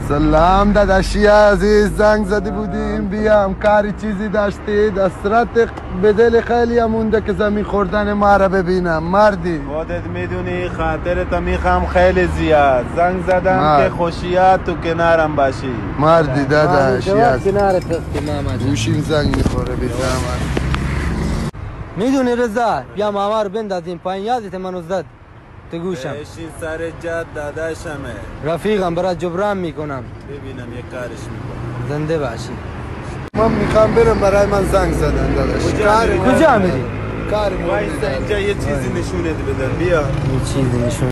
سلام داداشی عزیز، زنگ زدی بودیم بیام، کاری چیزی داشتی؟ دسترات به دل خیلی مونده که زمین خوردن ما را ببینم. مردی خودت میدونی خاطرت میخوام خیلی زیاد. زنگ زدم که خوشیات تو کنارم باشی. مردی داداشی عزیز، کنارت هستی ماما جان. گوشیم زنگ میخوره بی زحمت. میدونی رضا، بیا ماما رو بندازیم پایین، یادت منو زد تو گوشم. بشین سر جد داداشمه. رفیقم برات جبران میکنم. ببینم یک کارش میکنم. زنده باشی. من میخوام برم، برای من زنگ زدن داداش. کجا میری؟ کاری وایسا اینجا یه چیزی نشونت بدم. بیا یه چیزی نشون.